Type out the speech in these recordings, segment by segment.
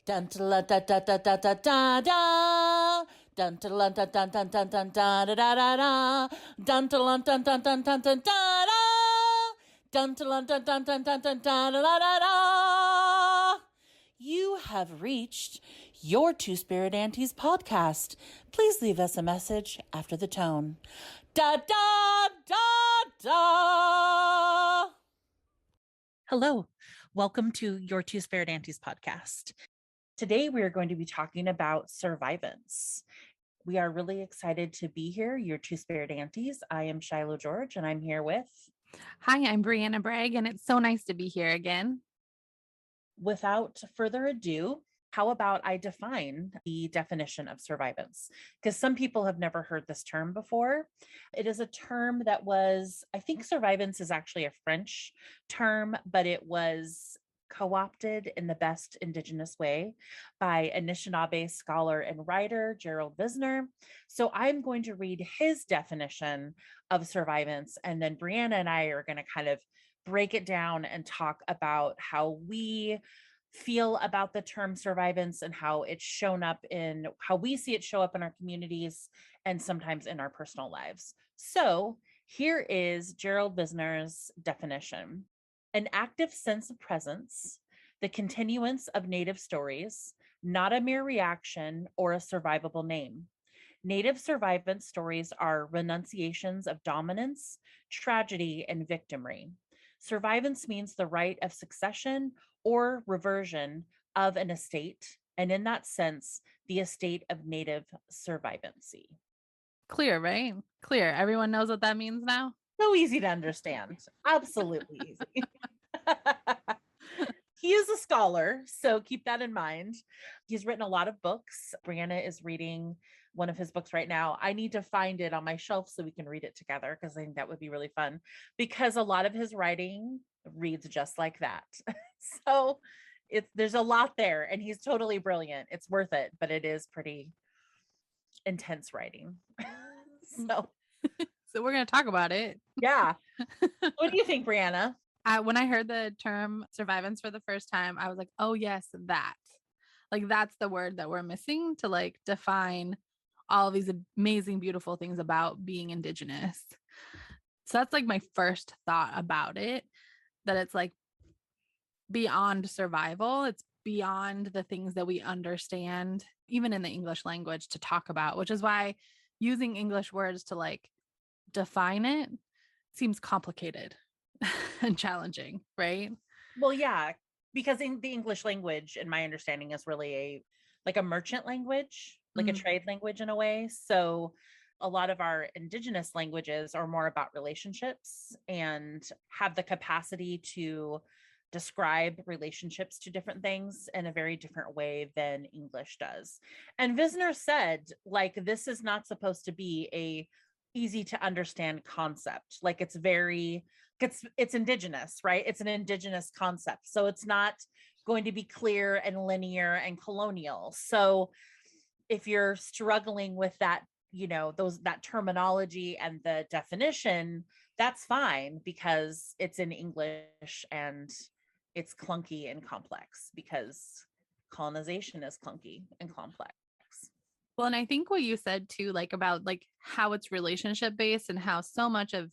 Dun da da da da da da da da. Dun da dun dun dun dun dun da da da da da. Dun dun dun dun dun dun dun da da. Dun dun dun dun dun dun dun da da da da da. You have reached your Two Spirit Aunties podcast. Please leave us a message after the tone. Da da da da. Hello, welcome to your Two Spirit Aunties podcast. Today, we are going to be talking about Survivance. We are really excited to be here, your Two Spirit Aunties. I am Shilo George, and I'm here with... Hi, I'm Brianna Bragg, and it's so nice to be here again. Without further ado, how about I define the definition of survivance? Because some people have never heard this term before. It is a term that I think survivance is actually a French term, but it was co-opted in the best Indigenous way by Anishinaabe scholar and writer Gerald Visner. So I'm going to read his definition of survivance, and then Brianna and I are going to kind of break it down and talk about how we feel about the term survivance and how it's shown up in how we see it show up in our communities and sometimes in our personal lives. So here is Gerald Visner's definition: an active sense of presence, the continuance of Native stories, not a mere reaction or a survivable name. Native survivance stories are renunciations of dominance, tragedy, and victimry. Survivance means the right of succession or reversion of an estate, and in that sense, the estate of Native survivancy. Clear, right? Clear. Everyone knows what that means now? So easy to understand. Absolutely easy. He is a scholar, so keep that in mind. He's written a lot of books. Brianna is reading one of his books right now. I need to find it on my shelf so we can read it together, because I think that would be really fun, because a lot of his writing reads just like that. So there's a lot there, and he's totally brilliant. It's worth it, but it is pretty intense writing. So we're going to talk about it. Yeah. What do you think, Brianna? When I heard the term survivance for the first time, I was like, oh yes, that. Like, that's the word that we're missing to like define all of these amazing, beautiful things about being Indigenous. So that's like my first thought about it, that it's like beyond survival. It's beyond the things that we understand, even in the English language, to talk about, which is why using English words to like define it seems complicated and challenging, right? Well, yeah, because in the English language, in my understanding, is really a merchant language, like a trade language in a way. So a lot of our Indigenous languages are more about relationships and have the capacity to describe relationships to different things in a very different way than English does. And Visner said, like, this is not supposed to be a easy to understand concept. Like, it's Indigenous, right? It's an Indigenous concept. So it's not going to be clear and linear and colonial. So if you're struggling with that, that terminology and the definition, that's fine, because it's in English and it's clunky and complex, because colonization is clunky and complex. Well, and I think what you said too, like about like how it's relationship based and how so much of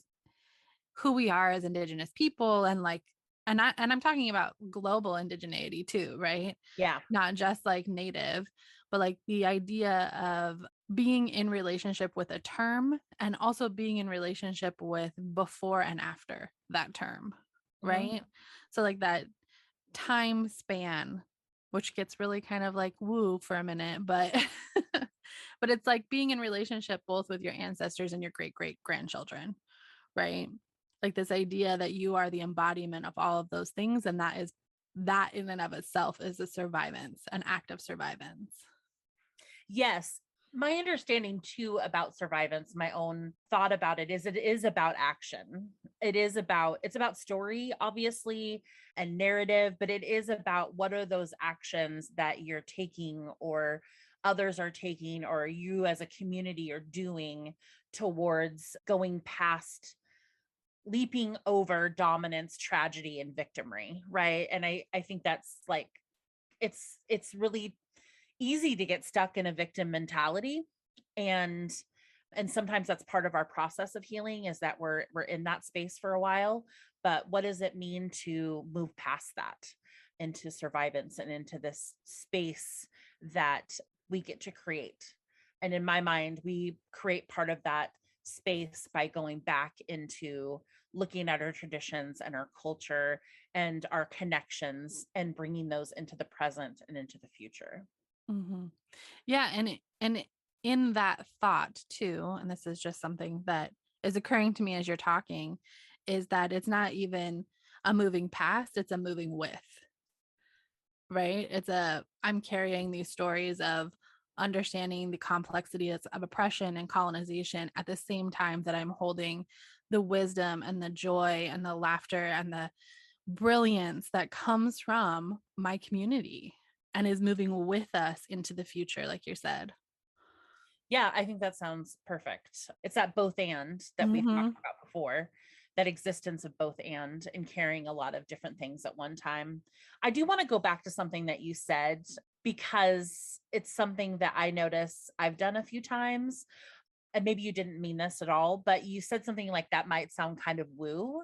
who we are as Indigenous people and like, and I'm talking about global indigeneity too, right? Yeah. Not just like Native, but like the idea of being in relationship with a term and also being in relationship with before and after that term, right? Mm-hmm. So like that time span, which gets really kind of like woo for a minute, but but it's like being in relationship both with your ancestors and your great great grandchildren, right? Like this idea that you are the embodiment of all of those things, and that in and of itself is a survivance, an act of survivance. Yes. My understanding too about survivance, my own thought about it is about action. It's about story, obviously, and narrative, but it is about what are those actions that you're taking or others are taking or you as a community are doing towards going past, leaping over dominance, tragedy, and victimry, right? And I think that's like it's really easy to get stuck in a victim mentality. And sometimes that's part of our process of healing, is that we're in that space for a while. But what does it mean to move past that into survivance and into this space that we get to create? And in my mind, we create part of that space by going back into looking at our traditions and our culture and our connections and bringing those into the present and into the future. Mhm. Yeah, and in that thought too, and this is just something that is occurring to me as you're talking, is that it's not even a moving past, it's a moving with, right? I'm carrying these stories of understanding the complexities of oppression and colonization at the same time that I'm holding the wisdom and the joy and the laughter and the brilliance that comes from my community and is moving with us into the future, like you said. Yeah, I think that sounds perfect. It's that both and that we've talked Mm-hmm. about before, that existence of both and carrying a lot of different things at one time. I do want to go back to something that you said, because it's something that I notice I've done a few times. And maybe you didn't mean this at all, but you said something like that might sound kind of woo.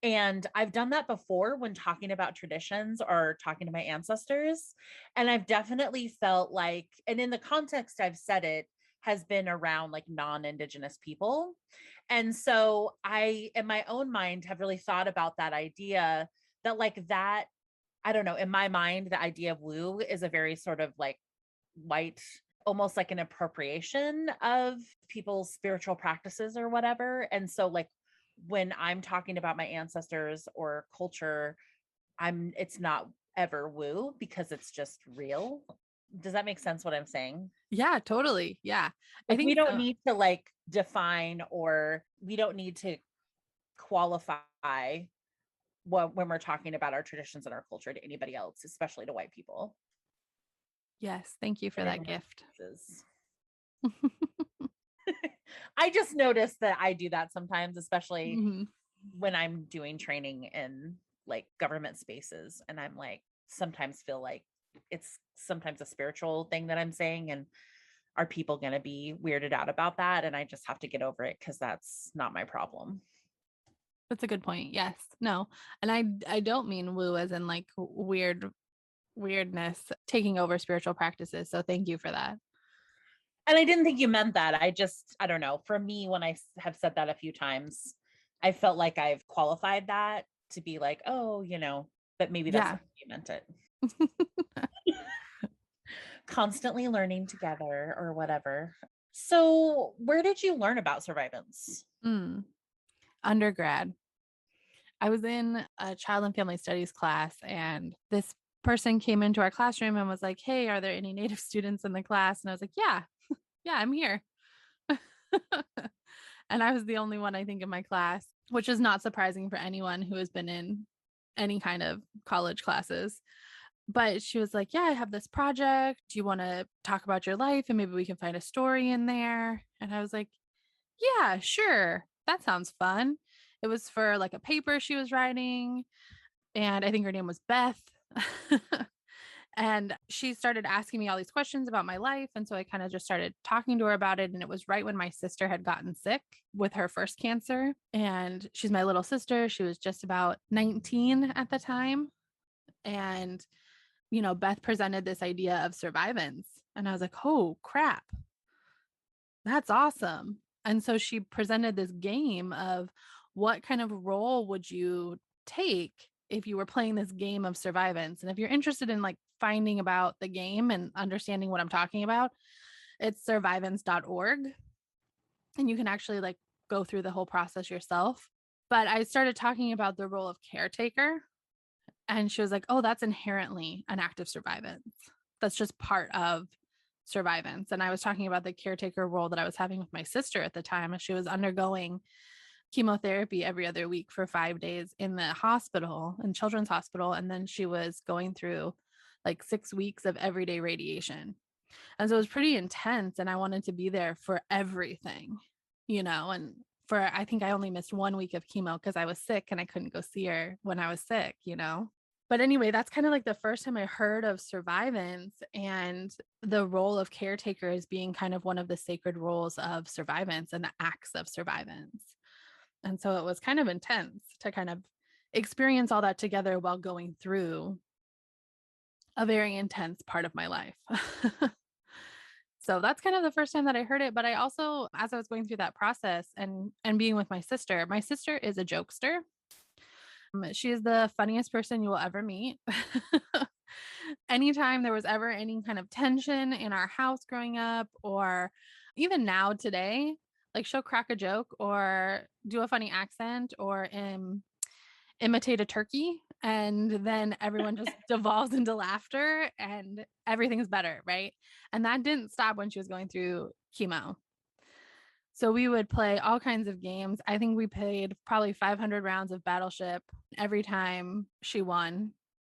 And I've done that before when talking about traditions or talking to my ancestors. And I've definitely felt like, and in the context I've said it, has been around like non-Indigenous people. And so I, in my own mind, have really thought about that idea, that like that, I don't know, in my mind, the idea of woo is a very sort of like white, almost like an appropriation of people's spiritual practices or whatever. And so like when I'm talking about my ancestors or culture, it's not ever woo, because it's just real. Does that make sense what I'm saying? Yeah, totally. Yeah. I Like we think don't so. need to like define, or we don't need to qualify when we're talking about our traditions and our culture to anybody else, especially to white people. Yes. Thank you for And in that most gift. cases. I just noticed that I do that sometimes, especially Mhm. when I'm doing training in like government spaces. And I'm like, sometimes feel like it's sometimes a spiritual thing that I'm saying. And are people going to be weirded out about that? And I just have to get over it, because that's not my problem. That's a good point. Yes. No. And I don't mean woo as in like weirdness taking over spiritual practices. So thank you for that. And I didn't think you meant that. I don't know. For me, when have said that a few times, I felt like I've qualified that to be like, oh, but maybe that's Yeah. not how you meant it. Constantly learning together or whatever. So, where did you learn about survivance? Mm. Undergrad. I was in a child and family studies class, and this person came into our classroom and was like, "Hey, are there any Native students in the class?" And I was like, "Yeah, yeah, I'm here." And I was the only one, I think, in my class, which is not surprising for anyone who has been in any kind of college classes. But she was like, "Yeah, I have this project. Do you want to talk about your life and maybe we can find a story in there?" And I was like, "Yeah, sure. That sounds fun." It was for like a paper she was writing, and I think her name was Beth. And she started asking me all these questions about my life. And so I kind of just started talking to her about it. And it was right when my sister had gotten sick with her first cancer. And she's my little sister. She was just about 19 at the time. And, Beth presented this idea of survivance. And I was like, oh, crap. That's awesome. And so she presented this game of what kind of role would you take if you were playing this game of survivance. And if you're interested in like finding about the game and understanding what I'm talking about, it's survivance.org. And you can actually like go through the whole process yourself. But I started talking about the role of caretaker. And she was like, oh, that's inherently an act of survivance. That's just part of survivance. And I was talking about the caretaker role that I was having with my sister at the time. She was undergoing chemotherapy every other week for 5 days in the hospital, in children's hospital. And then she was going through like 6 weeks of everyday radiation. And so it was pretty intense. And I wanted to be there for everything, and I think I only missed 1 week of chemo because I was sick and I couldn't go see her when I was sick. But anyway, that's kind of like the first time I heard of survivance and the role of caretaker as being kind of one of the sacred roles of survivance and the acts of survivance. And so it was kind of intense to kind of experience all that together while going through a very intense part of my life. So that's kind of the first time that I heard it. But I also, as I was going through that process and being with my sister is a jokester. She is the funniest person you will ever meet. Anytime there was ever any kind of tension in our house growing up, or even now today, like she'll crack a joke or do a funny accent or imitate a turkey. And then everyone just devolves into laughter and everything's better. Right. And that didn't stop when she was going through chemo. So we would play all kinds of games. I think we played probably 500 rounds of Battleship every time she won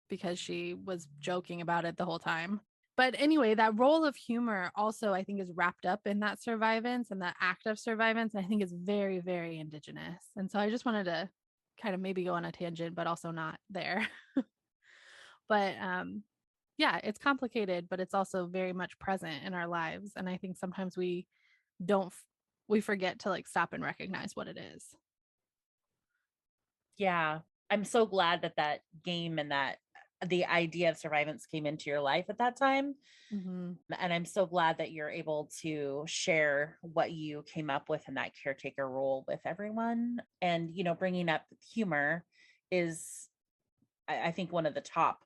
because she was joking about it the whole time. But anyway, that role of humor also, I think, is wrapped up in that survivance and that act of survivance. And I think is very, very Indigenous. And so I just wanted to kind of maybe go on a tangent, but also not there. But yeah, it's complicated, but it's also very much present in our lives. And I think sometimes don't we forget to like stop and recognize what it is. Yeah. I'm so glad that that game and that the idea of survivance came into your life at that time. Mm-hmm. And I'm so glad that you're able to share what you came up with in that caretaker role with everyone. And, bringing up humor is, I think, one of the top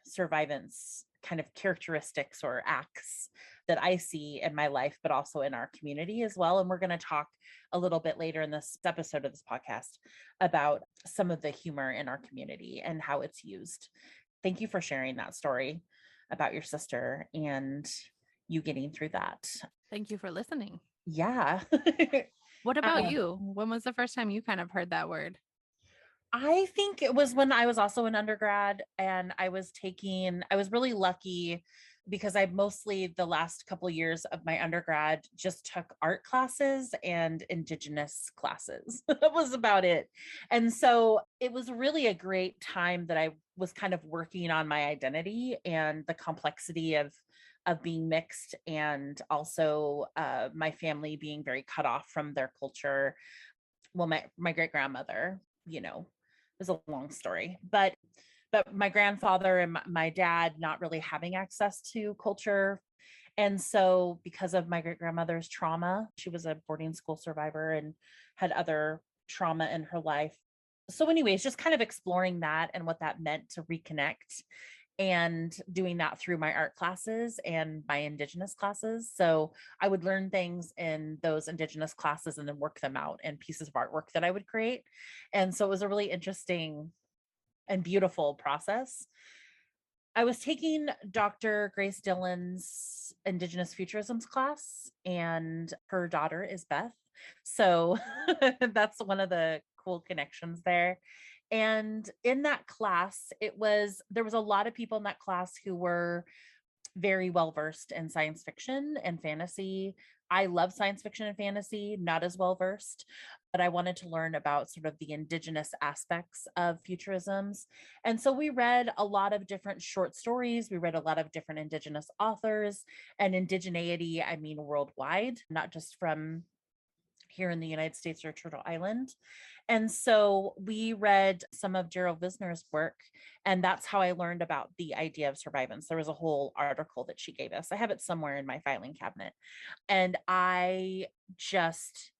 survivance kind of characteristics or acts that I see in my life, but also in our community as well. And we're going to talk a little bit later in this episode of this podcast about some of the humor in our community and how it's used. Thank you for sharing that story about your sister and you getting through that. Thank you for listening. Yeah. What about um, you? When was the first time you kind of heard that word? I think it was when I was also an undergrad and I was really lucky because I mostly the last couple of years of my undergrad just took art classes and Indigenous classes. That was about it. And so it was really a great time that I was kind of working on my identity and the complexity of being mixed, and also my family being very cut off from their culture. Well, my great grandmother, it was a long story, but my grandfather and my dad not really having access to culture. And so because of my great grandmother's trauma, she was a boarding school survivor and had other trauma in her life. So anyways, just kind of exploring that and what that meant to reconnect, and doing that through my art classes and my Indigenous classes. So I would learn things in those Indigenous classes and then work them out in pieces of artwork that I would create. And so it was a really interesting and beautiful process. I was taking Dr. Grace Dillon's Indigenous Futurisms class, and her daughter is Beth. So that's one of the cool connections there. And in that class, there was a lot of people in that class who were very well versed in science fiction and fantasy. I love science fiction and fantasy, not as well versed, but I wanted to learn about sort of the Indigenous aspects of futurisms. And so we read a lot of different short stories. We read a lot of different Indigenous authors, and indigeneity, I mean, worldwide, not just from here in the United States or Turtle Island. And so we read some of Gerald Visner's work, and that's how I learned about the idea of survivance. There was a whole article that she gave us. I have it somewhere in my filing cabinet. And I just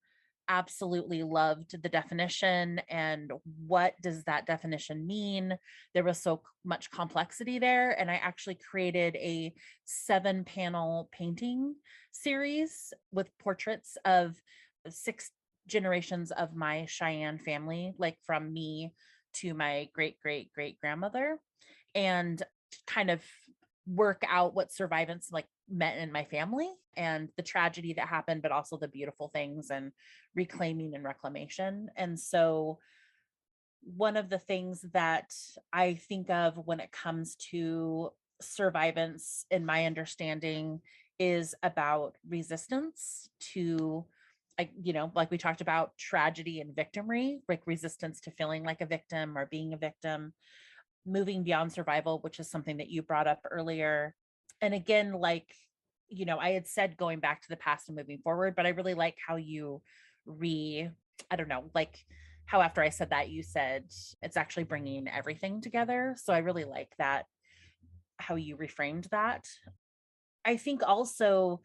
absolutely loved the definition and what does that definition mean. There was so much complexity there, and I actually created a 7-panel painting series with portraits of 6 generations of my Cheyenne family, like from me to my great great great grandmother, and kind of work out what survivance like meant in my family and the tragedy that happened, but also the beautiful things and reclaiming and reclamation. And so one of the things that I think of when it comes to survivance in my understanding is about resistance to, like we talked about tragedy and victimry, like resistance to feeling like a victim or being a victim. moving beyond survival, which is something that you brought up earlier. And again, like, I had said going back to the past and moving forward, but I really like how you I don't know, like how after I said that, you said it's actually bringing everything together. So I really like that, how you reframed that. I think also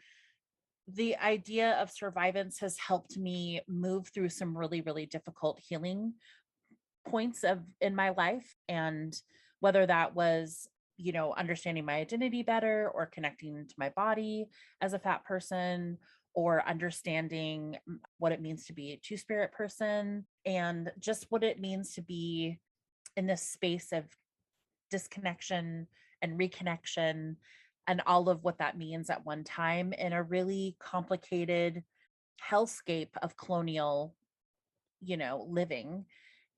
the idea of survivance has helped me move through some really, really difficult healing points of in my life. And whether that was, understanding my identity better, or connecting to my body as a fat person, or understanding what it means to be a two-spirit person, and just what it means to be in this space of disconnection and reconnection, and all of what that means at one time in a really complicated hellscape of colonial, living.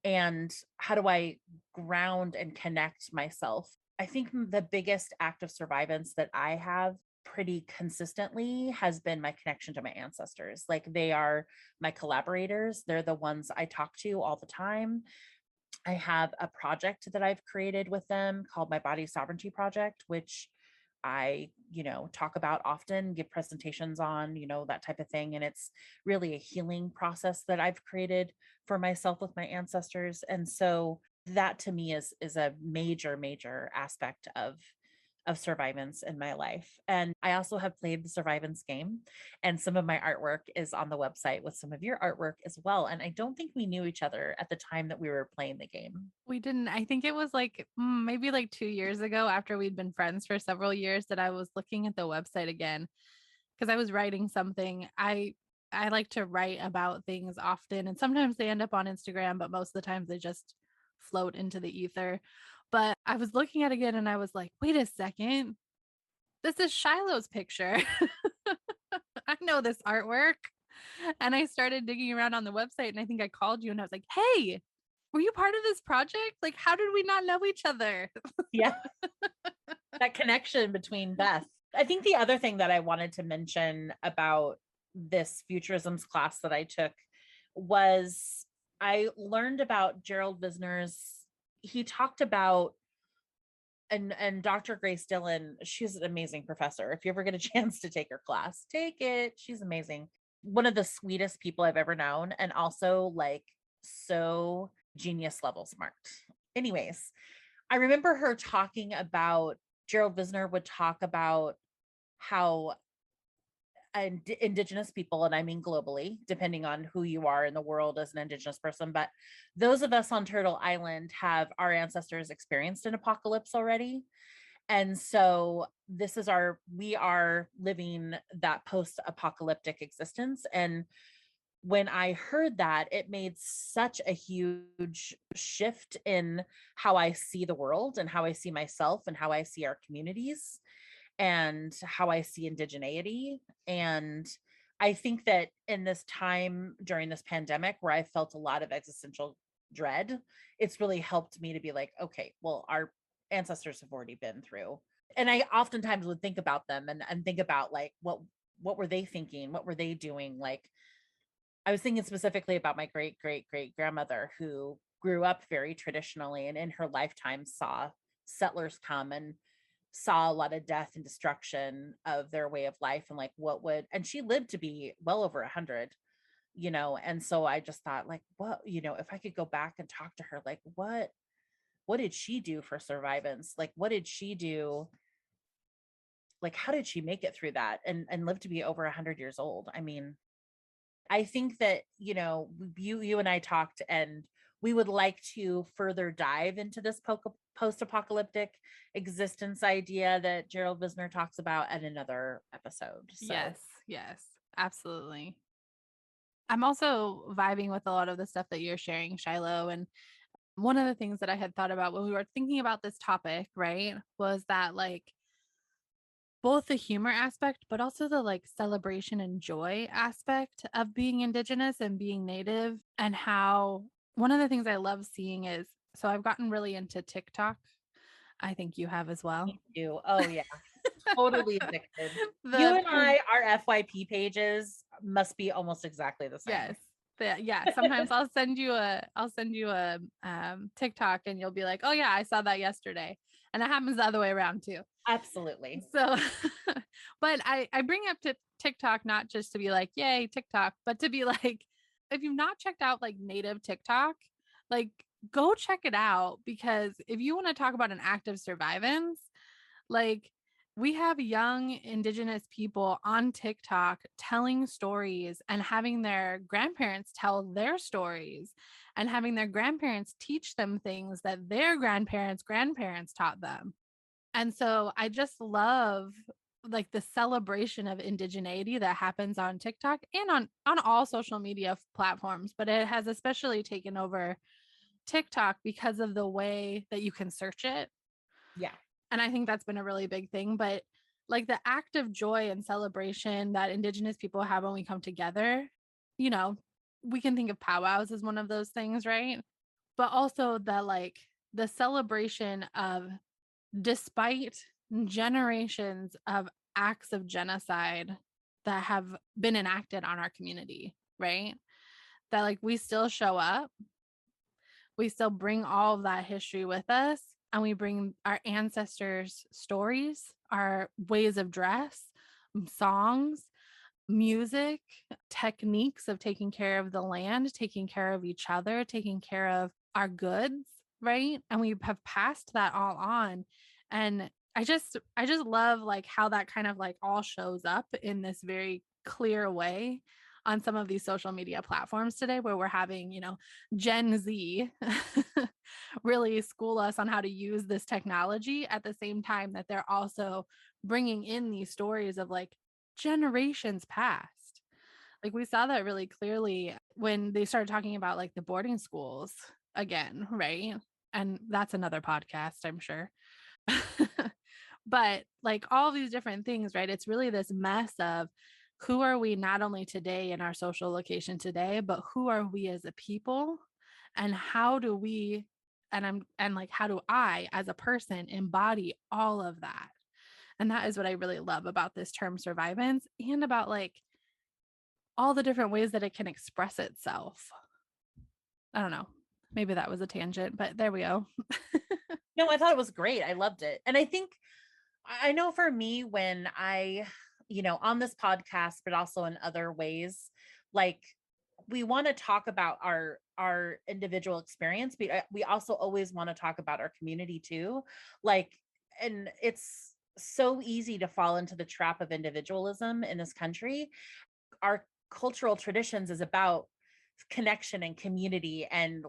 And how do I ground and connect myself? I think the biggest act of survivance that I have pretty consistently has been my connection to my ancestors. Like, they are my collaborators, they're the ones I talk to all the time. I have a project that I've created with them called my Body Sovereignty Project, which I, talk about often, give presentations on, that type of thing. And it's really a healing process that I've created for myself with my ancestors. And so that to me is a major, major aspect of survivance in my life. And I also have played the survivance game, and some of my artwork is on the website with some of your artwork as well. And I don't think we knew each other at the time that we were playing the game. We didn't. I think it was like maybe like 2 years ago, after we'd been friends for several years, that I was looking at the website again because I was writing something. I like to write about things often, and sometimes they end up on Instagram, but most of the times they just float into the ether. But I was looking at it again and I was like, wait a second, this is Shiloh's picture. I know this artwork. And I started digging around on the website, and I think I called you and I was like, hey, were you part of this project? Like, how did we not know each other? Yeah. That connection between Beth. I think the other thing that I wanted to mention about this futurisms class that I took was I learned about Gerald Visner's, he talked about, and Dr. Grace Dillon, she's an amazing professor. If you ever get a chance to take her class, take it. She's amazing. One of the sweetest people I've ever known, and also like so genius level smart. Anyways, I remember her talking about, Gerald Visner would talk about how Indigenous people, and I mean globally, depending on who you are in the world as an Indigenous person, but those of us on Turtle Island have our ancestors experienced an apocalypse already. And so we are living that post apocalyptic existence. And when I heard that, it made such a huge shift in how I see the world and how I see myself and how I see our communities and how I see indigeneity. And I think that in this time during this pandemic where I felt a lot of existential dread, it's really helped me to be like, okay, well, our ancestors have already been through. And I oftentimes would think about them and think about like, what were they thinking? What were they doing? Like, I was thinking specifically about my great great great grandmother, who grew up very traditionally and in her lifetime saw settlers come and saw a lot of death and destruction of their way of life, and like and she lived to be well over 100, and so I just thought like, what, if I could go back and talk to her, like what did she do for survivance? Like, what did she do? Like, how did she make it through that and live to be over 100 years old? I mean, I think that, you and I talked, and we would like to further dive into this post-apocalyptic existence idea that Gerald Visner talks about at another episode. So Yes, absolutely. I'm also vibing with a lot of the stuff that you're sharing, Shiloh. And one of the things that I had thought about when we were thinking about this topic, right, was that like both the humor aspect, but also the like celebration and joy aspect of being Indigenous and being Native, and how one of the things I love seeing is, so I've gotten really into TikTok. I think you have as well. me too. Oh yeah. Totally addicted. You The and I, our FYP pages must be almost exactly the same. Yes. Yeah, sometimes I'll send you a TikTok and you'll be like, oh yeah, I saw that yesterday. And it happens the other way around too. Absolutely. So but I bring up to TikTok not just to be like, yay, TikTok, but to be like, if you've not checked out like native TikTok, like go check it out, because if you want to talk about an active survivance, like we have young Indigenous people on TikTok telling stories and having their grandparents tell their stories and having their grandparents teach them things that their grandparents taught them. And so I just love like the celebration of indigeneity that happens on TikTok and on all social media platforms, but it has especially taken over TikTok because of the way that you can search it. Yeah. And I think that's been a really big thing. But like the act of joy and celebration that Indigenous people have when we come together, you know, we can think of powwows as one of those things, right? But also the like the celebration of, despite generations of acts of genocide that have been enacted on our community, right? That like we still show up, we still bring all of that history with us, and we bring our ancestors' stories, our ways of dress, songs, music, techniques of taking care of the land, taking care of each other, taking care of our goods, right? And we have passed that all on. And I just love like how that kind of like all shows up in this very clear way on some of these social media platforms today, where we're having, Gen Z really school us on how to use this technology at the same time that they're also bringing in these stories of like generations past. Like we saw that really clearly when they started talking about like the boarding schools again, right? And that's another podcast, I'm sure. But like all these different things, right? It's really this mess of who are we not only today in our social location today, but who are we as a people, and how do we and like how do I as a person embody all of that? And that is what I really love about this term survivance, and about like all the different ways that it can express itself. I don't know. Maybe that was a tangent, but there we go. No, I thought it was great. I loved it. And I think, I know for me, when on this podcast, but also in other ways, like we want to talk about our individual experience, but we also always want to talk about our community too. Like, and it's so easy to fall into the trap of individualism in this country. Our cultural traditions is about connection and community and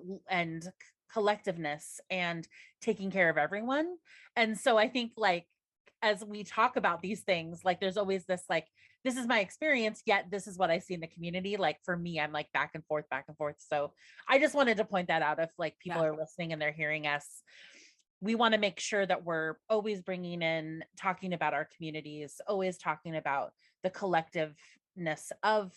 collectiveness and taking care of everyone. And so I think, like, as we talk about these things, like there's always this like, this is my experience, yet this is what I see in the community. Like for me, I'm like back and forth, back and forth. So I just wanted to point that out. If like people Yeah. are listening and they're hearing us, we want to make sure that we're always bringing in, talking about our communities, always talking about the collectiveness of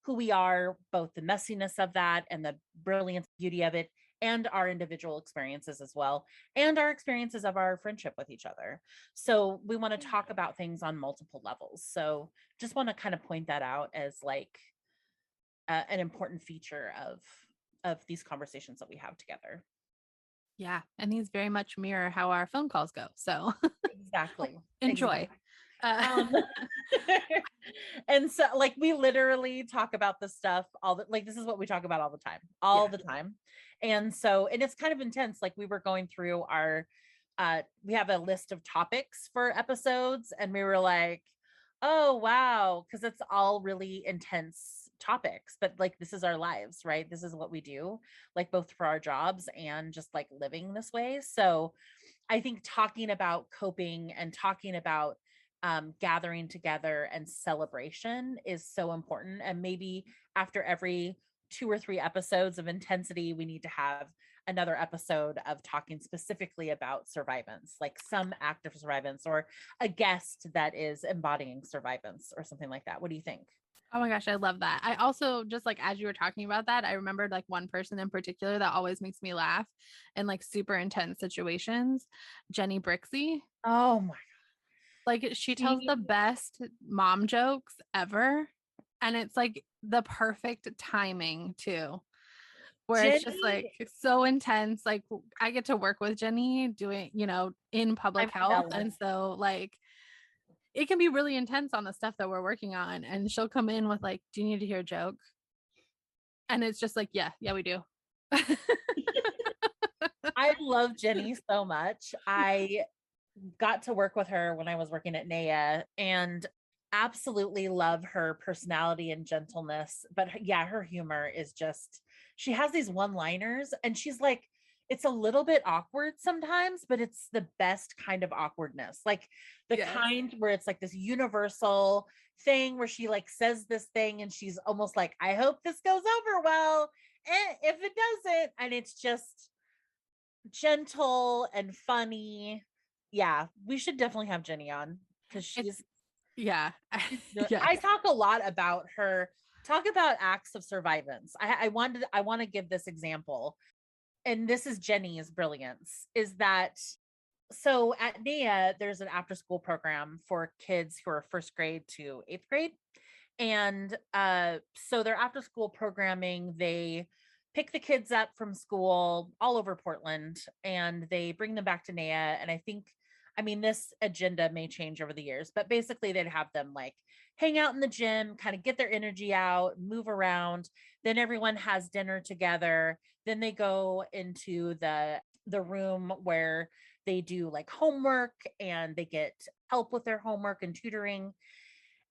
who we are, both the messiness of that and the brilliance, beauty of it, and our individual experiences as well, and our experiences of our friendship with each other. So we want to talk about things on multiple levels. So just want to kind of point that out as like an important feature of these conversations that we have together. Yeah. And these very much mirror how our phone calls go. So Exactly. enjoy. Exactly. And so like we literally talk about this stuff like this is what we talk about all the time. And so, and it's kind of intense. Like we were going through we have a list of topics for episodes, and we were like, oh wow, because it's all really intense topics, but like this is our lives, right? This is what we do, like both for our jobs and just like living this way. So I think talking about coping and talking about gathering together and celebration is so important. And maybe after every 2 or 3 episodes of intensity, we need to have another episode of talking specifically about survivance, like some act of survivance or a guest that is embodying survivance or something like that. What do you think? Oh my gosh, I love that. I also just like as you were talking about that, I remembered like one person in particular that always makes me laugh in like super intense situations, Jenny Brixey. Oh my, Like she tells she the best mom jokes ever. And it's like the perfect timing too, where it's just like Jenny, so intense. Like I get to work with Jenny doing, in public I'm health. jealous. And so like it can be really intense on the stuff that we're working on. And she'll come in with like, do you need to hear a joke? And it's just like, yeah, we do. I love Jenny so much. I got to work with her when I was working at NAIA and absolutely love her personality and gentleness. But yeah, her humor is just, she has these one liners and she's like, it's a little bit awkward sometimes, but it's the best kind of awkwardness. Like the Yes. kind where it's like this universal thing where she like says this thing and she's almost like, I hope this goes over well. And if it doesn't, and it's just gentle and funny. Yeah, we should definitely have Jenny on because It's, yeah. I Yes. talk a lot about her. Talk about acts of survivance. I want to give this example, and this is Jenny's brilliance. Is that so at NAIA, there's an after school program for kids who are first grade to eighth grade. And so their after school programming, they pick the kids up from school all over Portland and they bring them back to NAIA. And I think, I mean, this agenda may change over the years, but basically they'd have them like hang out in the gym, kind of get their energy out, move around. Then everyone has dinner together. Then they go into the room where they do like homework and they get help with their homework and tutoring.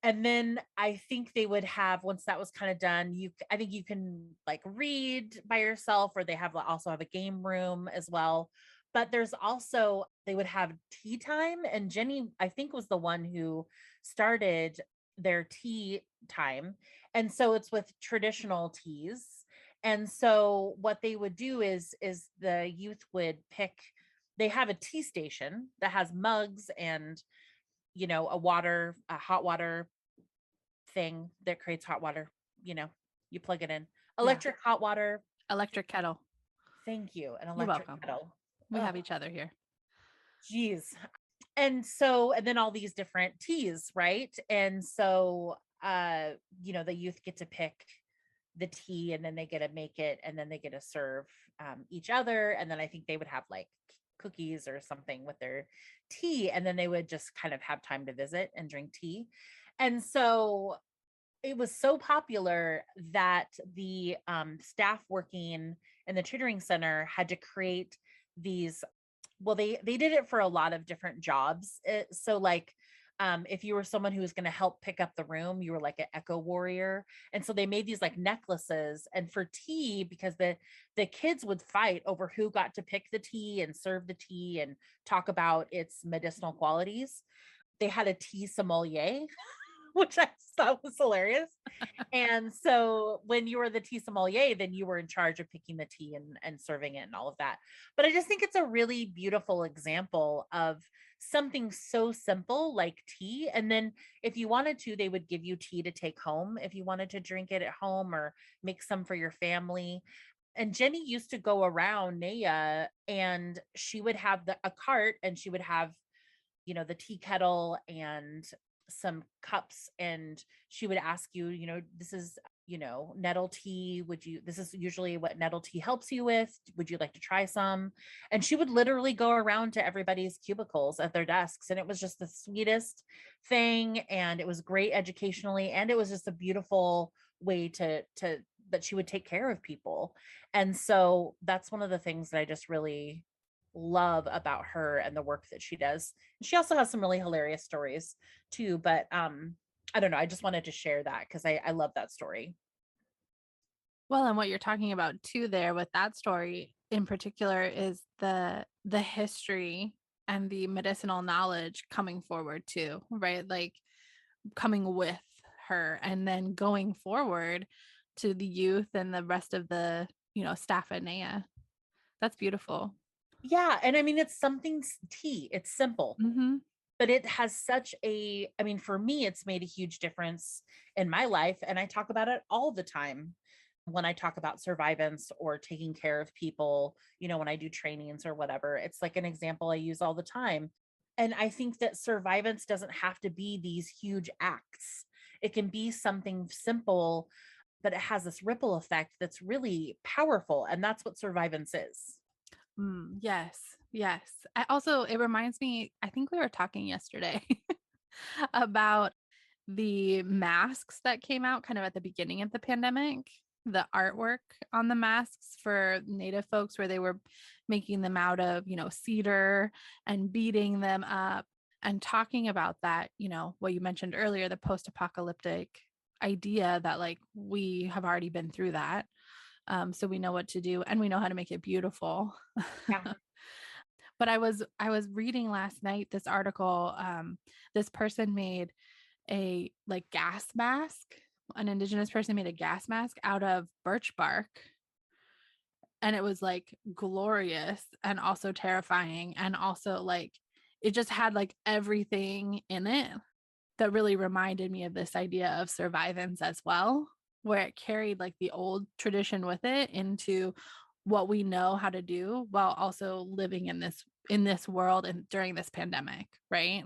And then I think they would have, once that was kind of done, I think you can like read by yourself, or they also have a game room as well. But there's also, they would have tea time, and Jenny I think was the one who started their tea time. And so it's with traditional teas. And so what they would do is the youth would pick, they have a tea station that has mugs and a hot water thing that creates hot water. You know, you plug it in. Yeah. Electric hot water. Electric kettle. Thank you. An You're electric welcome. kettle. We Oh, have each other here. geez. And so, and then all these different teas, right? And so, the youth get to pick the tea and then they get to make it and then they get to serve each other. And then I think they would have like cookies or something with their tea. And then they would just kind of have time to visit and drink tea. And so it was so popular that the staff working in the tutoring center had to create these. Well, they did it for a lot of different jobs. So like if you were someone who was going to help pick up the room, you were like an echo warrior. And so they made these like necklaces. And for tea, because the kids would fight over who got to pick the tea and serve the tea and talk about its medicinal qualities, they had a tea sommelier, which I thought was hilarious. And so when you were the tea sommelier, then you were in charge of picking the tea and serving it and all of that. But I just think it's a really beautiful example of something so simple like tea. And then if you wanted to, they would give you tea to take home if you wanted to drink it at home or make some for your family. And Jenny used to go around Naya and she would have a cart and she would have the tea kettle and some cups, and she would ask you, this is nettle tea, this is usually what nettle tea helps you with, would you like to try some? And she would literally go around to everybody's cubicles at their desks, and it was just the sweetest thing, and it was great educationally, and it was just a beautiful way to that she would take care of people. And so that's one of the things that I just really love about her and the work that she does. She also has some really hilarious stories too, but I don't know, I just wanted to share that because I love that story. Well, and what you're talking about too there with that story in particular is the history and the medicinal knowledge coming forward too, right? Like coming with her and then going forward to the youth and the rest of the, staff at NAIA. That's beautiful. Yeah, and I mean it's something tea, it's simple, Mm-hmm. but it has I mean, for me, it's made a huge difference in my life. And I talk about it all the time when I talk about survivance or taking care of people, when I do trainings or whatever. It's like an example I use all the time. And I think that survivance doesn't have to be these huge acts. It can be something simple, but it has this ripple effect that's really powerful. And that's what survivance is. Yes. Yes. It reminds me, I think we were talking yesterday about the masks that came out kind of at the beginning of the pandemic, the artwork on the masks for Native folks, where they were making them out of, cedar and beating them up and talking about that, what you mentioned earlier, the post apocalyptic idea that like we have already been through that. So we know what to do and we know how to make it beautiful. Yeah. But I was reading last night this article. This person made a like gas mask. An Indigenous person made a gas mask out of birch bark. And it was like glorious and also terrifying. And also like it just had like everything in it that really reminded me of this idea of survivance as well, where it carried like the old tradition with it into what we know how to do while also living in this world and during this pandemic, right?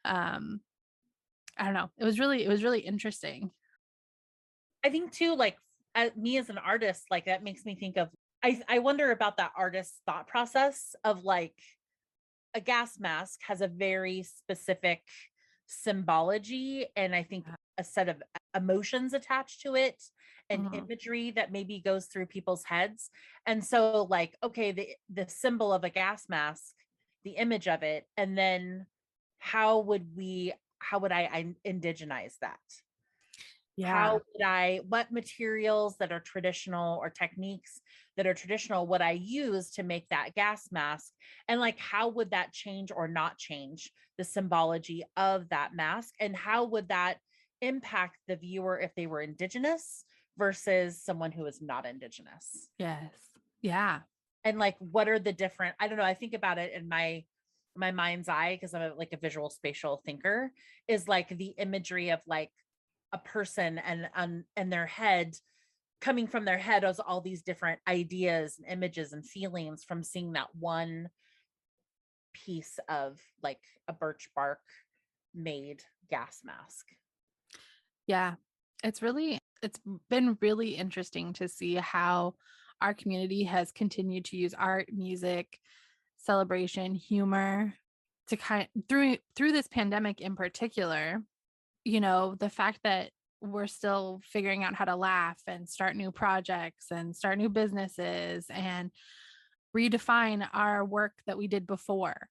um I don't know. It was really interesting. I think too, like me as an artist, like that makes me think of, I wonder about that artist's thought process of like a gas mask has a very specific symbology and I think Yeah. a set of emotions attached to it and Mhm. imagery that maybe goes through people's heads. And so like, okay, the symbol of a gas mask, the image of it, and then how would I indigenize that? How Yeah. would I, what materials that are traditional or techniques that are traditional would I use to make that gas mask? And like, how would that change or not change the symbology of that mask? And how would that impact the viewer if they were Indigenous versus someone who is not Indigenous? Yes. Yeah. And like, what are the different, I don't know, I think about it in my mind's eye because I'm like a visual spatial thinker, is like the imagery of like a person and their head, coming from their head as all these different ideas and images and feelings from seeing that one piece of like a birch bark made gas mask. Yeah. It's been really interesting to see how our community has continued to use art, music, celebration, humor to kind through this pandemic in particular. The fact that we're still figuring out how to laugh and start new projects and start new businesses and redefine our work that we did before,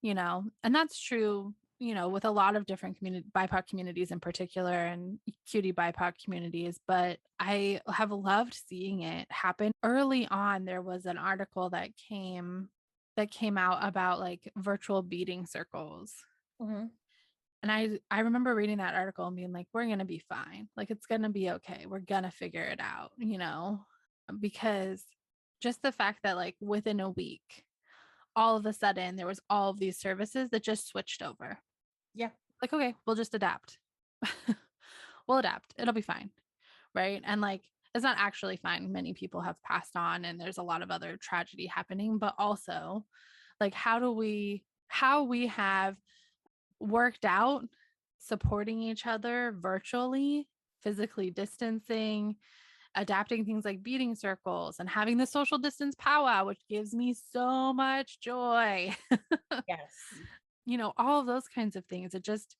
and that's true, with a lot of different BIPOC communities in particular and cutie BIPOC communities. But I have loved seeing it happen. Early on, there was an article that came out about like virtual beading circles. Mhm. And I remember reading that article and being like, we're going to be fine. Like, it's going to be okay. We're going to figure it out, because just the fact that, like, within a week, all of a sudden, there was all of these services that just switched over. Yeah. Like, okay, we'll just adapt. We'll adapt. It'll be fine. Right. And like, it's not actually fine. Many people have passed on and there's a lot of other tragedy happening, but also, like, how we have worked out supporting each other virtually, physically distancing, adapting things like beating circles and having the social distance powwow, which gives me so much joy. Yes. All of those kinds of things. It just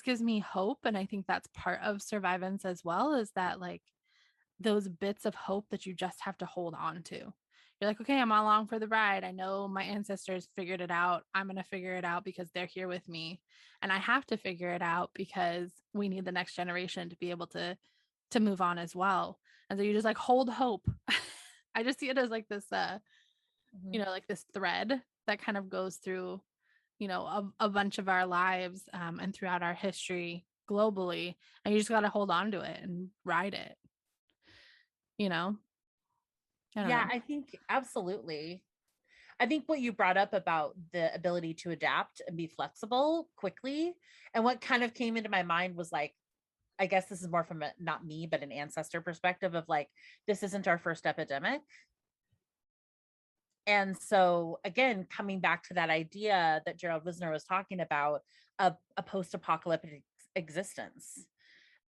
gives me hope. And I think that's part of survivance as well, is that like those bits of hope that you just have to hold on to. You're like, okay, I'm along for the ride. I know my ancestors figured it out. I'm going to figure it out because they're here with me. And I have to figure it out because we need the next generation to be able to move on as well. And so you just like hold hope. I just see it as like this Mhm. like this thread that kind of goes through, a bunch of our lives, and throughout our history globally. And you just got to hold on to it and ride it, you know? I don't Yeah, know. I think absolutely. I think what you brought up about the ability to adapt and be flexible quickly, and what kind of came into my mind was like, I guess this is more from a, not me, but an ancestor perspective of like, this isn't our first epidemic. And so, again, coming back to that idea that Gerald Wisner was talking about, a post apocalyptic existence.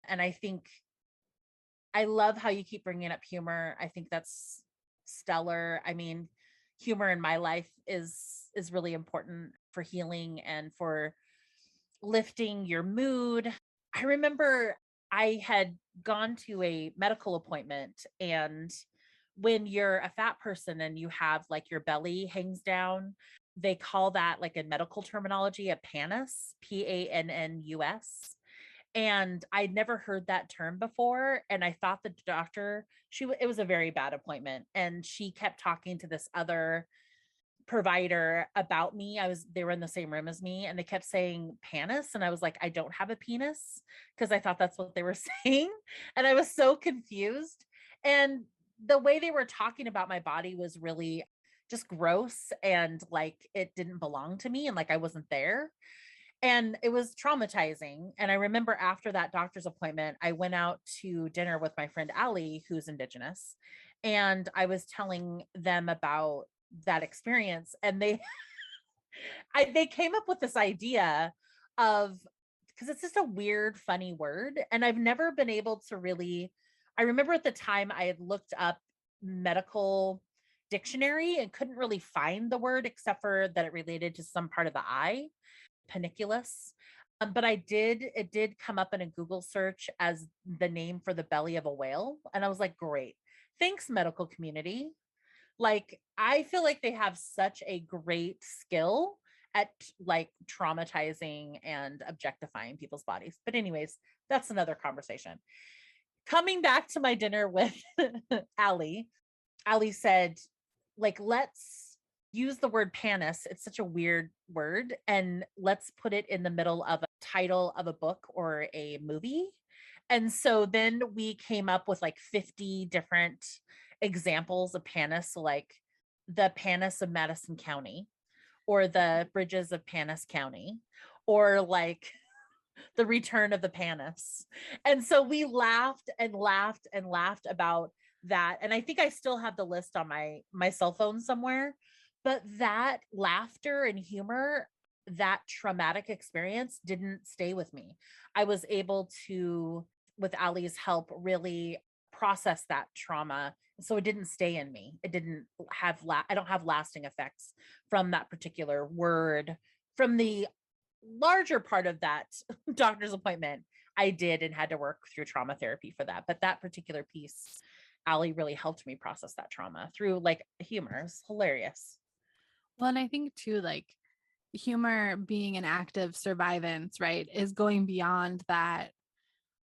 And I love how you keep bringing up humor. I think that's stellar. I mean, humor in my life is really important for healing and for lifting your mood. I remember I had gone to a medical appointment, and when you're a fat person and you have like your belly hangs down, they call that, like in medical terminology, a pannus, PANNUS. And I'd never heard that term before. And I thought the doctor, it was a very bad appointment. And she kept talking to this other provider about me. They were in the same room as me, and they kept saying penis. And I was like, I don't have a penis, because I thought that's what they were saying. And I was so confused. And the way they were talking about my body was really just gross, and like it didn't belong to me, and like I wasn't there. And it was traumatizing. And I remember after that doctor's appointment, I went out to dinner with my friend Allie, who's Indigenous, and I was telling them about that experience. And they came up with this idea of, because it's just a weird, funny word. And I've never been able to really, I remember at the time I had looked up medical dictionary and couldn't really find the word except for that it related to some part of the eye, paniculus. But it did come up in a Google search as the name for the belly of a whale. And I was like, great. Thanks, medical community. Like, I feel like they have such a great skill at like traumatizing and objectifying people's bodies. But, anyways, that's another conversation. Coming back to my dinner with Allie, Allie said, like, let's use the word panis. It's such a weird word. And let's put it in the middle of a title of a book or a movie. And so then we came up with like 50 different examples of panis, so like the Panis of Madison County, or the bridges of Panis County, or like the return of the Panis. And so we laughed and laughed and laughed about that. And I think I still have the list on my cell phone somewhere. But that laughter and humor, that traumatic experience didn't stay with me. I was able to, with Ali's help, really process that trauma. So it didn't stay in me. It didn't have, I don't have lasting effects from that particular word. From the larger part of that doctor's appointment, I did and had to work through trauma therapy for that. But that particular piece, Ali really helped me process that trauma through like humor. It's hilarious. Well, and I think too, like humor being an act of survivance, right, is going beyond that.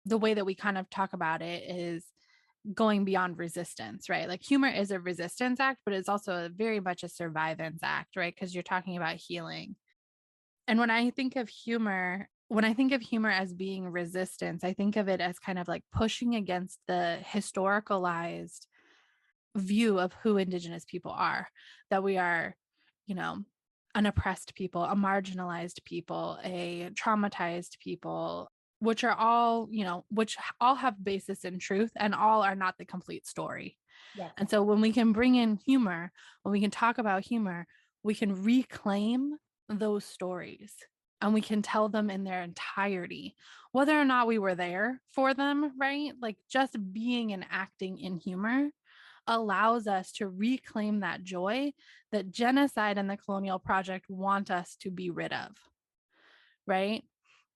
The way that we kind of talk about it is going beyond resistance, right? Like humor is a resistance act, but it's also very much a survivance act, right? Because you're talking about healing. And when I think of humor as being resistance, I think of it as kind of like pushing against the historicalized view of who Indigenous people are, that we are, you know, an oppressed people, a marginalized people, a traumatized people, which are all, which all have basis in truth and all are not the complete story. Yeah. And so when we can bring in humor, when we can talk about humor, we can reclaim those stories and we can tell them in their entirety, whether or not we were there for them, right? Like just being and acting in humor allows us to reclaim that joy that genocide and the colonial project want us to be rid of, right?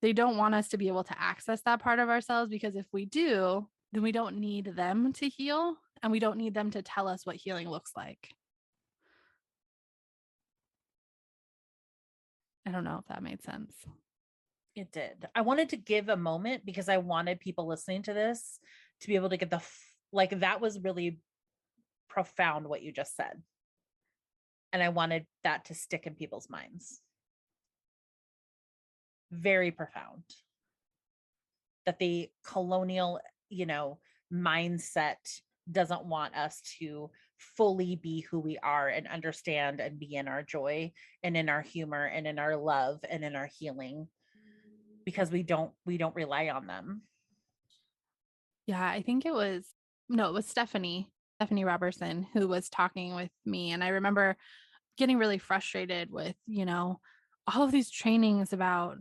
They don't want us to be able to access that part of ourselves, because if we do, then we don't need them to heal and we don't need them to tell us what healing looks like. I don't know if that made sense. It did. I wanted to give a moment because I wanted people listening to this to be able to get like, that was really profound what you just said. And I wanted that to stick in people's minds. Very profound. That the colonial, mindset doesn't want us to fully be who we are and understand and be in our joy and in our humor and in our love and in our healing, because we don't rely on them. Yeah, I think it was Stephanie Robertson who was talking with me. And I remember getting really frustrated with, all of these trainings about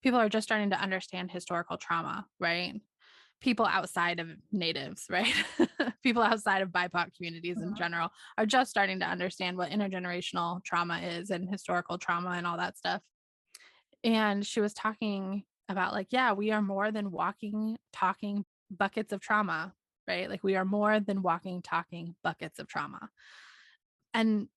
people are just starting to understand historical trauma, right? people outside of natives, right? People outside of BIPOC communities in general are just starting to understand what intergenerational trauma is and historical trauma and all that stuff. And she was talking about like, yeah, we are more than walking, talking buckets of trauma, right? Like we are more than walking, talking buckets of trauma. And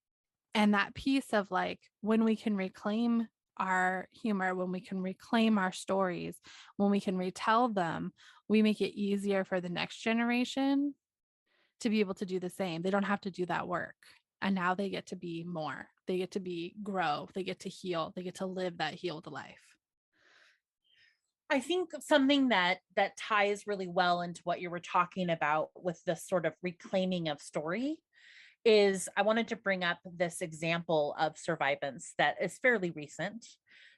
that piece of like when we can reclaim our humor, when we can reclaim our stories, when we can retell them, we make it easier for the next generation to be able to do the same. They don't have to do that work. And now they get to be more. They get to grow. They get to heal. They get to live that healed life. I think something that ties really well into what you were talking about with this sort of reclaiming of story is I wanted to bring up this example of Survivance that is fairly recent.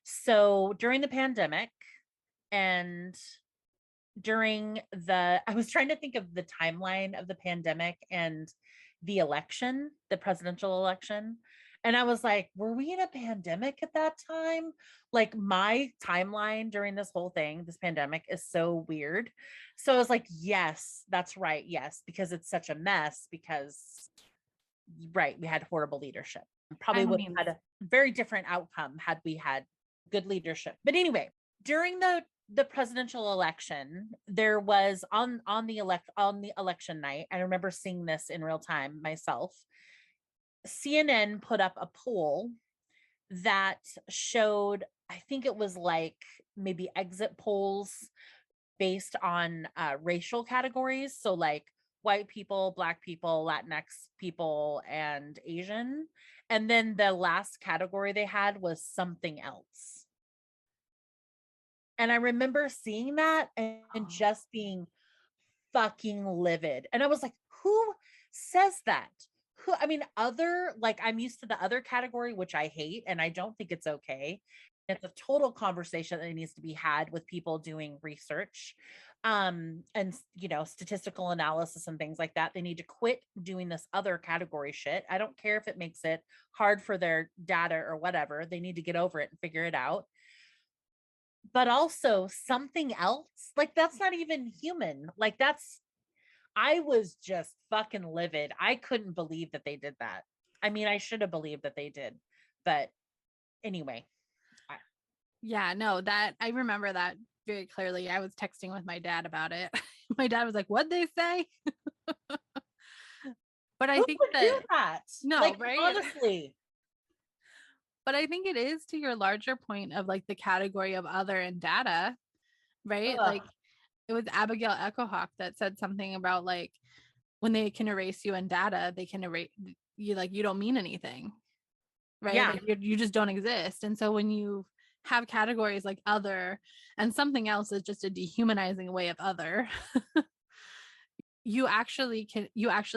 So during the pandemic and I was trying to think of the timeline of the pandemic and the election, the presidential election. And I was like, were we in a pandemic at that time? Like my timeline during this whole thing, this pandemic is so weird. So I was like, yes, that's right. Yes, because it's such a mess because right, we had horrible leadership. Probably would have had a very different outcome had we had good leadership. But anyway, during the presidential election, there was on the election night, I remember seeing this in real time myself. CNN put up a poll that showed, I think it was like maybe exit polls based on racial categories. So like white people, Black people, Latinx people, and Asian. And then the last category they had was something else. And I remember seeing that and just being fucking livid. And I was like, who says that? Who, I mean, like I'm used to the other category, which I hate, and I don't think it's okay. It's a total conversation that needs to be had with people doing research and statistical analysis and things like that. They need to quit doing this other category shit. I don't care if it makes it hard for their data or whatever. They need to get over it and figure it out. But also something else, like that's not even human. Like I was just fucking livid. I couldn't believe that they did that. I mean, I should have believed that they did, but anyway. Yeah, no, that I remember that very clearly. I was texting with my dad about it. My dad was like, "What'd they say?" But I Who think would do that that? no, Like right? honestly. But I think it is to your larger point of like the category of other and data, right? Ugh. Like it was Abigail Echohawk that said something about like when they can erase you in data, they can erase you, like you don't mean anything, right? Yeah. Like you just don't exist. And so when you have categories like other and something else is just a dehumanizing way of other, you actually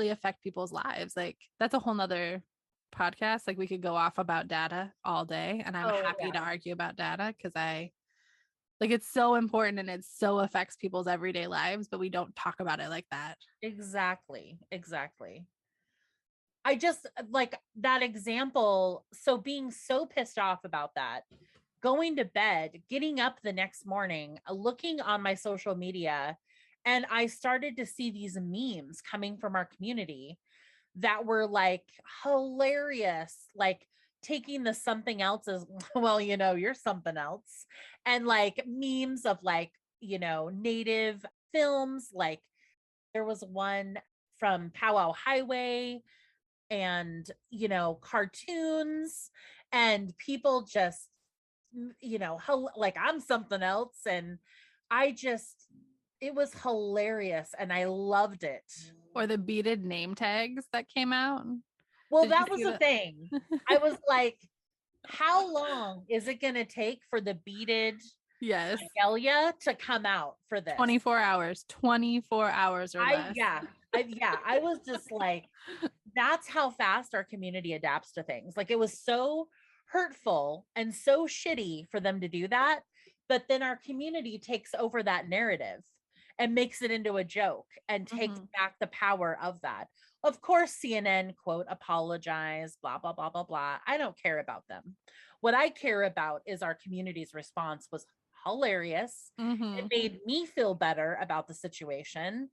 affect people's lives. Like that's a whole nother podcast. Like we could go off about data all day, and I'm happy to argue about data because I like it's so important and it so affects people's everyday lives, but we don't talk about it like that. Exactly. I just like that example. So being so pissed off about that, going to bed, getting up the next morning, looking on my social media, and I started to see these memes coming from our community that were like hilarious, like taking the something else as well, you're something else. And like memes of like, native films. Like there was one from Powwow Highway and, cartoons and people just, like I'm something else. And it was hilarious and I loved it. Or the beaded name tags that came out. Well, that was the thing. I was like, how long is it going to take for the beaded regalia to come out for this? 24 hours or less. I was just like, that's how fast our community adapts to things. Like it was so hurtful and so shitty for them to do that. But then our community takes over that narrative and makes it into a joke and takes back the power of that. Of course, CNN quote, apologize, blah, blah, blah, blah, blah. I don't care about them. What I care about is our community's response was hilarious. It Mm-hmm. made me feel better about the situation.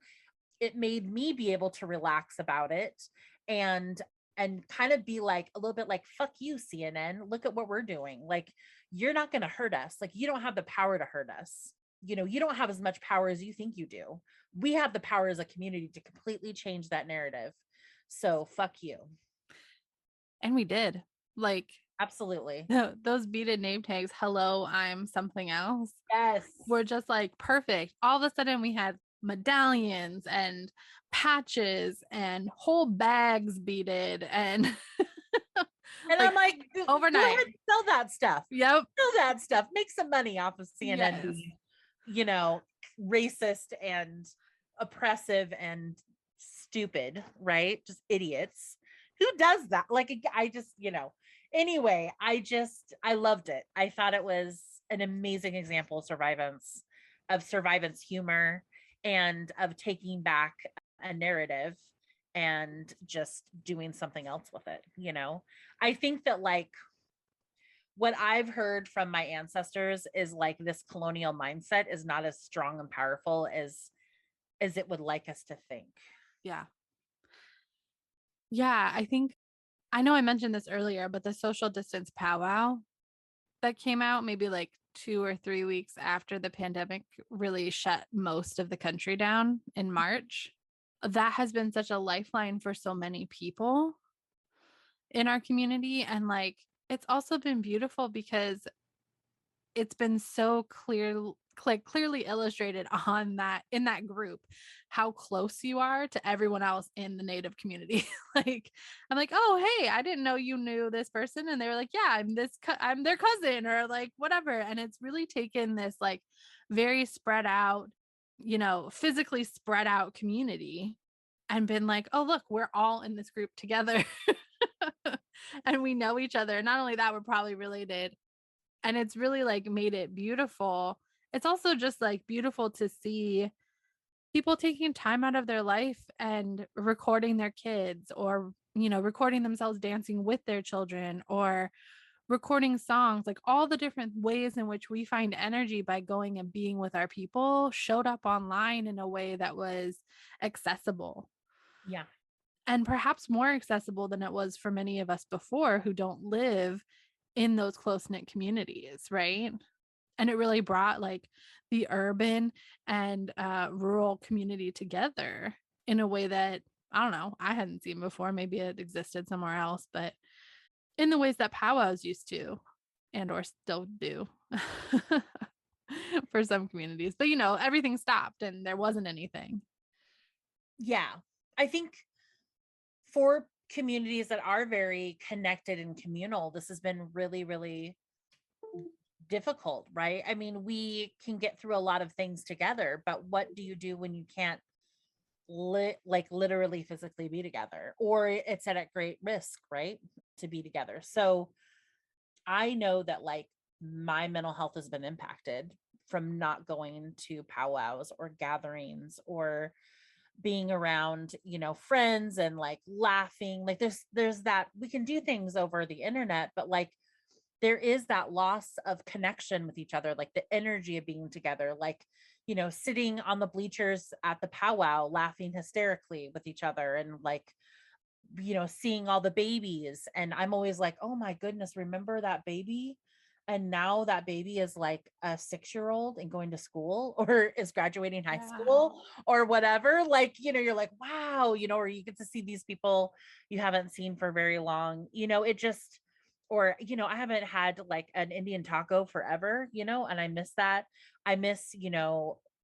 It made me be able to relax about it and kind of be like a little bit like, fuck you, CNN, look at what we're doing. Like, you're not going to hurt us. Like, you don't have the power to hurt us. You don't have as much power as you think you do. We have the power as a community to completely change that narrative. So fuck you. And we did. Like, Absolutely. those beaded name tags, hello, I'm something else, Yes. were just like perfect. All of a sudden, we had medallions and patches and whole bags beaded and And like I'm like, go overnight. ahead and sell that stuff. Yep. Sell that stuff. Make some money off of CNN Yes. being, racist and oppressive and stupid, right? Just idiots. Who does that? Like, I just, anyway, I loved it. I thought it was an amazing example of survivance humor and of taking back a narrative and just doing something else with it. I think that, like, what I've heard from my ancestors is like this colonial mindset is not as strong and powerful as it would like us to think. Yeah. Yeah. I know I mentioned this earlier, but the social distance powwow that came out maybe like 2 or 3 weeks after the pandemic really shut most of the country down in March, that has been such a lifeline for so many people in our community. And like, it's also been beautiful because it's been so clearly illustrated on that in that group how close you are to everyone else in the native community. Like, I'm like, oh hey, I didn't know you knew this person, and they were like, yeah, I'm their cousin, or like whatever. And it's really taken this like very spread out, physically spread out community and been like, oh look, we're all in this group together. And we know each other. Not only that, we're probably related, and it's really like made it beautiful. It's also just like beautiful to see people taking time out of their life and recording their kids, or recording themselves dancing with their children, or recording songs. Like, all the different ways in which we find energy by going and being with our people showed up online in a way that was accessible, Yeah. and perhaps more accessible than it was for many of us before who don't live in those close-knit communities, right? And it really brought like the urban and rural community together in a way that, I don't know, I hadn't seen before. Maybe it existed somewhere else, but in the ways that powwows used to and or still do for some communities. But everything stopped and there wasn't anything. Yeah. I think for communities that are very connected and communal, this has been really, really difficult, right? I mean, we can get through a lot of things together, but what do you do when you can't like literally physically be together, or it's at great risk, right, to be together? So I know that, like, my mental health has been impacted from not going to powwows or gatherings or being around, friends and like laughing. Like, there's that we can do things over the internet, but like there is that loss of connection with each other, like the energy of being together, like, sitting on the bleachers at the powwow, laughing hysterically with each other, and like, seeing all the babies. And I'm always like, oh my goodness, remember that baby? And now that baby is like a 6-year-old and going to school or is graduating high Yeah. school or whatever. Like, you're like, wow, or you get to see these people you haven't seen for very long. It just, or, I haven't had like an Indian taco forever, and I miss that. I miss,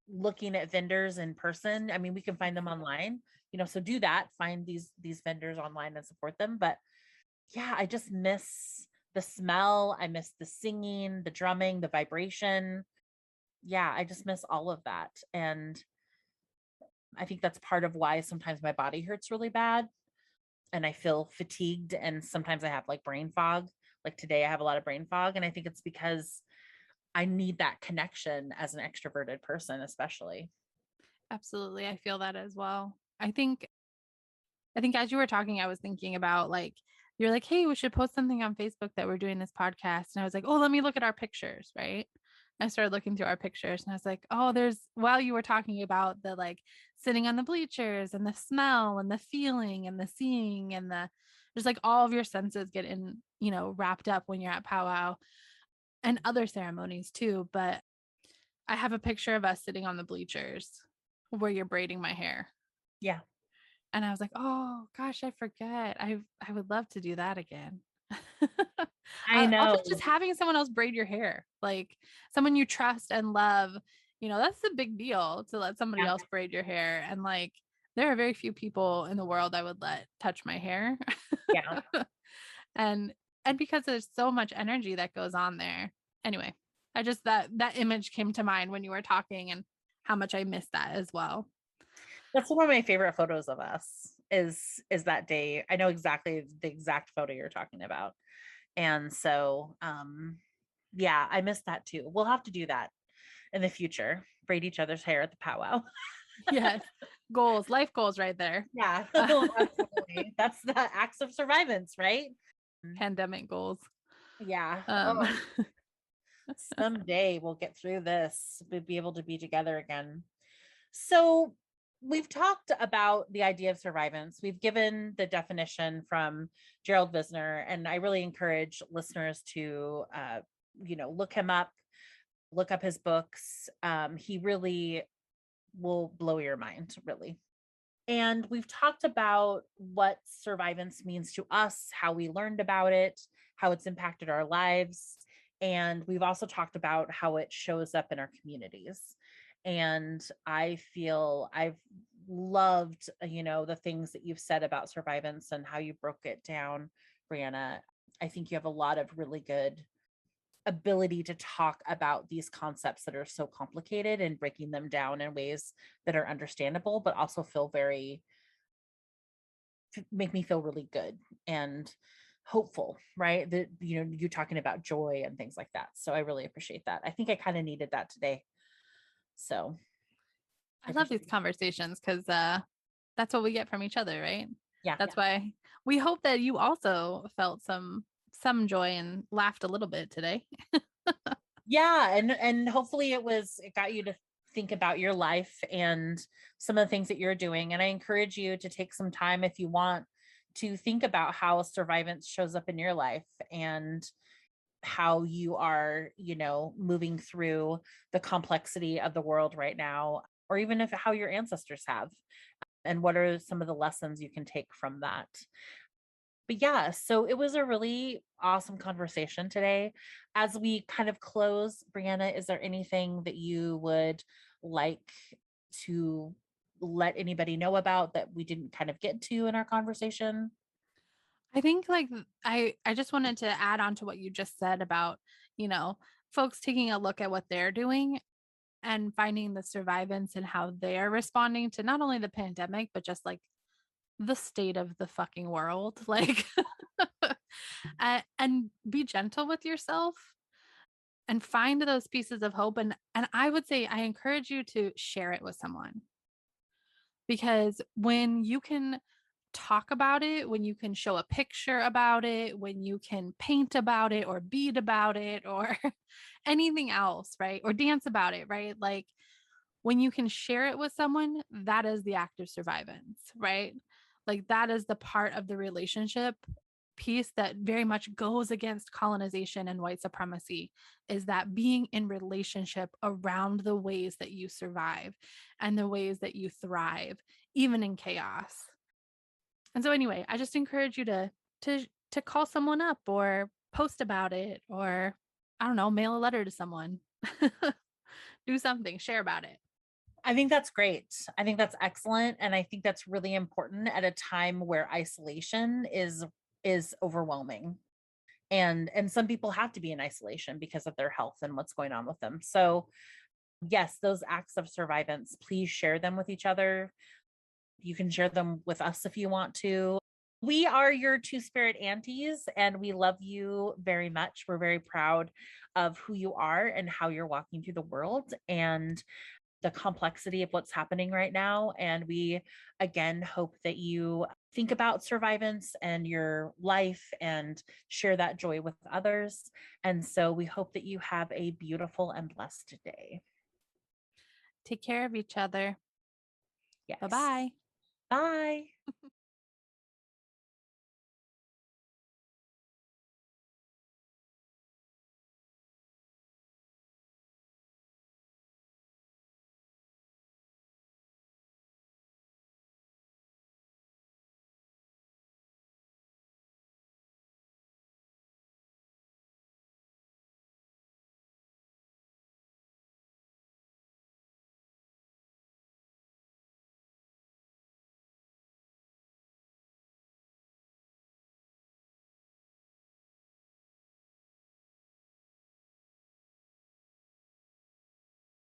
looking at vendors in person. I mean, we can find them online, so do that, find these vendors online and support them. But yeah, I just miss the smell. I miss the singing, the drumming, the vibration. Yeah, I just miss all of that. And I think that's part of why sometimes my body hurts really bad and I feel fatigued, and sometimes I have like brain fog. Like today I have a lot of brain fog, and I think it's because I need that connection as an extroverted person, especially. Absolutely. I feel that as well. I think as you were talking, I was thinking about like, you're like, hey, we should post something on Facebook that we're doing this podcast. And I was like, oh, let me look at our pictures, right? I started looking through our pictures and I was like, oh, while you were talking about the like sitting on the bleachers and the smell and the feeling and the seeing and just like all of your senses get wrapped up when you're at powwow and other ceremonies too. But I have a picture of us sitting on the bleachers where you're braiding my hair. Yeah. And I was like, oh gosh, I forget. I would love to do that again. I Also, know. just having someone else braid your hair, like someone you trust and love, that's a big deal to let somebody Yeah. else braid your hair. And like, there are very few people in the world I would let touch my hair. Yeah. and because there's so much energy that goes on there. Anyway, I just that image came to mind when you were talking and how much I miss that as well. That's one of my favorite photos of us is that day. I know exactly the exact photo you're talking about. And so yeah, I miss that too. We'll have to do that in the future. Braid each other's hair at the powwow. Yes. Goals, life goals right there. Yeah, absolutely. That's the acts of survivance, right? Pandemic goals. Yeah. Um Oh, someday we'll get through this. We'll be able to be together again. So we've talked about the idea of survivance. We've given the definition from Gerald Visner, and I really encourage listeners to, look him up, look up his books. He really will blow your mind, really. And we've talked about what survivance means to us, how we learned about it, how it's impacted our lives. And we've also talked about how it shows up in our communities. And I feel I've loved, the things that you've said about survivance and how you broke it down, Brianna. I think you have a lot of really good ability to talk about these concepts that are so complicated and breaking them down in ways that are understandable, but also make me feel really good and hopeful, right? That, you talking about joy and things like that. So I really appreciate that. I think I kind of needed that today. So I love these conversations because that's what we get from each other, right? Yeah. That's why we hope that you also felt some joy and laughed a little bit today. Yeah. And hopefully it got you to think about your life and some of the things that you're doing. And I encourage you to take some time if you want to think about how survivance shows up in your life and how you are, moving through the complexity of the world right now, or even if how your ancestors have, and what are some of the lessons you can take from that. But yeah, so it was a really awesome conversation today. As we kind of close, Brianna, is there anything that you would like to let anybody know about that we didn't kind of get to in our conversation? I think like I just wanted to add on to what you just said about, folks taking a look at what they're doing and finding the survivance and how they're responding to not only the pandemic, but just like the state of the fucking world. Like, and be gentle with yourself and find those pieces of hope. And I would say, I encourage you to share it with someone because when you can talk about it, when you can show a picture about it, when you can paint about it or bead about it or anything else, right? Or dance about it, right? Like when you can share it with someone, that is the act of survivance, right? Like that is the part of the relationship piece that very much goes against colonization and white supremacy, is that being in relationship around the ways that you survive and the ways that you thrive, even in chaos. And so anyway, I just encourage you to call someone up or post about it, or I don't know, mail a letter to someone. Do something, share about it. I think that's great. I think that's excellent. And I think that's really important at a time where isolation is overwhelming. And some people have to be in isolation because of their health and what's going on with them. So yes, those acts of survivance, please share them with each other. You can share them with us if you want to. We are your two spirit aunties, and we love you very much. We're very proud of who you are and how you're walking through the world. And the complexity of what's happening right now. And we, again, hope that you think about survivance and your life and share that joy with others. And so we hope that you have a beautiful and blessed day. Take care of each other. Yes. Bye-bye. Bye.